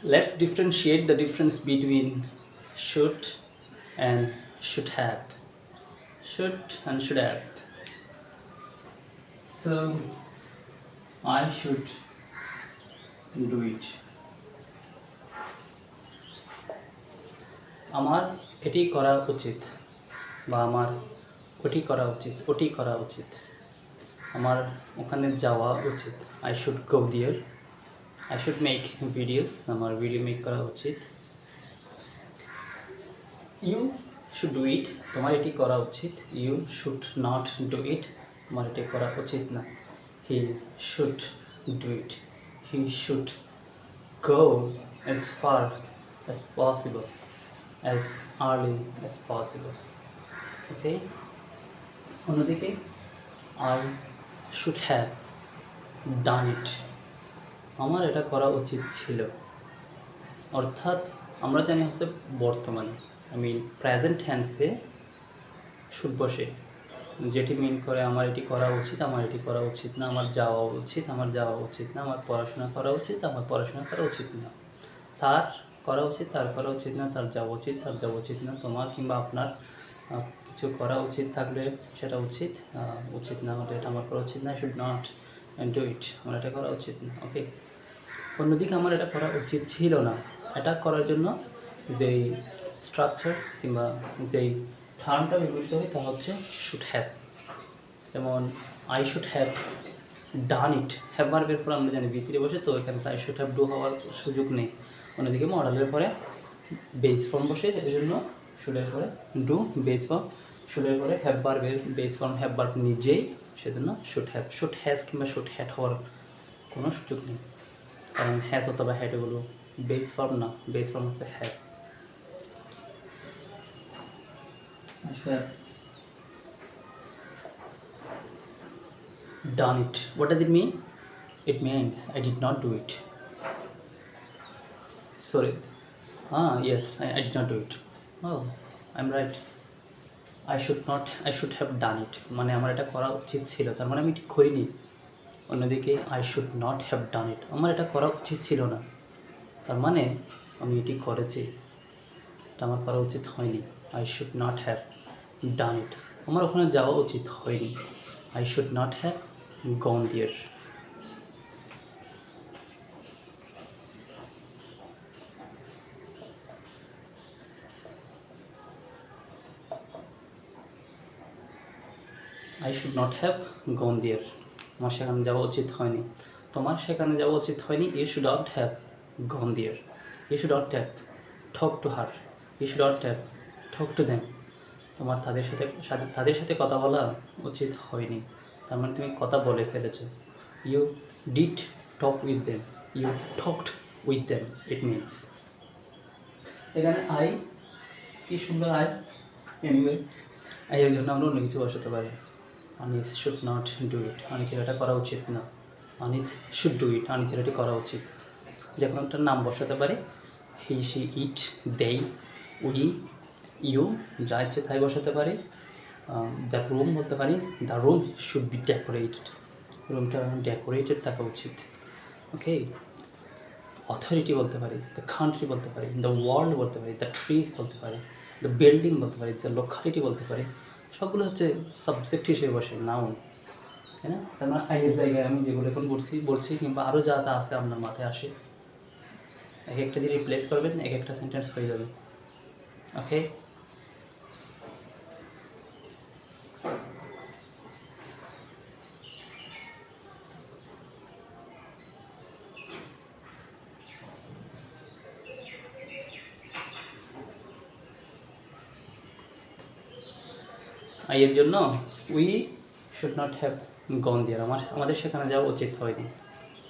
Let's differentiate the difference between should and should have. Should and should have. So I should do it. আমার এটি করা উচিত বা আমার ওটি করা উচিত আমার ওখানে যাওয়া উচিত I should go there I should make videos আমার ভিডিও মেক করা উচিত ইউ শুড ডু ইট তোমার এটি করা উচিত you should not do it তোমার এটি করা উচিত না he should do it he should go as far as possible as early as possible. Okay, অন্যদিকে I should have done it আমার এটা করা উচিত ছিল অর্থাৎ আমরা জানি হচ্ছে বর্তমান প্রেজেন্ট টেন্সে শুড বসে যেটি মিন করে আমার এটি করা উচিত আমার এটি করা উচিত না আমার যাওয়া উচিত আমার যাওয়া উচিত না আমার পড়াশোনা করা উচিত আমার পড়াশোনা করা উচিত না তার করা উচিত তার করা উচিত না তার যাওয়া উচিত তার যাওয়া উচিত না তোমার কিংবা আপনার কিছু করা উচিত থাকলে সেটা উচিত উচিত না হলে এটা আমার করা উচিত না আই শুড নট ডু ইট আমার এটা করা উচিত না ওকে অন্যদিকে আমার এটা করা উচিত ছিল না এটা করার জন্য যেই স্ট্রাকচার কিংবা যেই টার্মটা ব্যবহৃত হয় তা হচ্ছে শুড হ্যাভ যেমন I should have done it have ভার্বের পর আমরা জানি ভিতরে বসে তো এখানে আই শুড হ্যাভ ডু হওয়ার সুযোগ নেই অন্যদিকে মডেলের পরে বেস ফর্ম বসে এই জন্য শুডের পরে ডু বেস ফর্ম শুডের পরে হ্যাভ ভার্বের বেস ফর্ম হ্যাভ ভার্ব নিজেই সেজন্য শুড হ্যাভ শুড হ্যাজ কিংবা শুড হ্যাড হওয়ার কোনো সুযোগ নেই কারণ হ্যাজ অথবা হ্যাড এগুলো বেস ফর্ম না বেস ফর্ম হচ্ছে have done it what does it mean it means I did not do it sorry yes I did not do it oh I'm right I should have done it মানে আমার এটা করা উচিত ছিল তার মানে আমি ঠিক করিনি অন্যদিকে I should not have done it আমার এটা করা উচিত ছিল না তার মানে আমি এটি করেছি এটা আমার করা উচিত হয়নি I should not have done it আমার ওখানে যাওয়া উচিত হয়নি I should not have gone there I should not have gone there আমার সেখানে যাওয়া উচিত হয়নি তোমার সেখানে যাওয়া উচিত হয়নি you should not have gone there you should not have talked to her you should not have talked to them তোমার তাদের সাথে কথা বলা উচিত হয়নি তার মানে তুমি কথা বলে ফেলেছো you did talk with them you talked with them it means এখানে I কি সুন্দর I anyway I এর জন্য আমরা অন্য কিছু বসাতে পারি Anis should not do it আনিসের এটা করা উচিত না আনিস শুড ডু ইট আনিসের এটি করা উচিত যে কোনো একটা নাম বসাতে পারি হি সি ইট দেই উই ইউ যা ইচ্ছে তাই বসাতে পারি দ্য রুম বলতে পারি the room should be decorated রুমটা ডেকোরেটেড থাকা উচিত ওকে অথরিটি বলতে পারি দ্য কান্ট্রি বলতে পারি দ্য ওয়ার্ল্ড বলতে পারি দ্য ট্রিজ বলতে পারি দ্য বিল্ডিং বলতে পারি দ্য লোকালিটি বলতে পারি সবগুলো হচ্ছে সাবজেক্ট হিসেবে বসে নাউন তাই না তার মানে আইয়ের জায়গায় আমি যেগুলো এখন বলছি কিংবা আরও যা যা আছে আপনার মাথায় আসে এক একটা দিয়ে রিপ্লেস করবেন এক একটা সেন্টেন্স হয়ে যাবে ওকে এর জন্য we should not have gone there আমাদের সেখানে যাওয়া উচিত হয়নি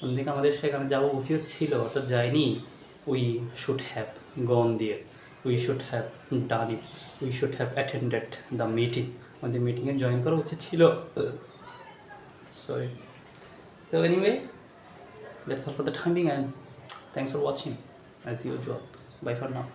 অন্যদিকে আমাদের সেখানে যাওয়া উচিত ছিল অর্থাৎ যায়নি we should have gone there we should have done it we should have attended the meeting আমাদের মিটিংয়ে জয়েন করা উচিত ছিল সরি তো anyway that's all for the timing and thanks for watching as usual bye for now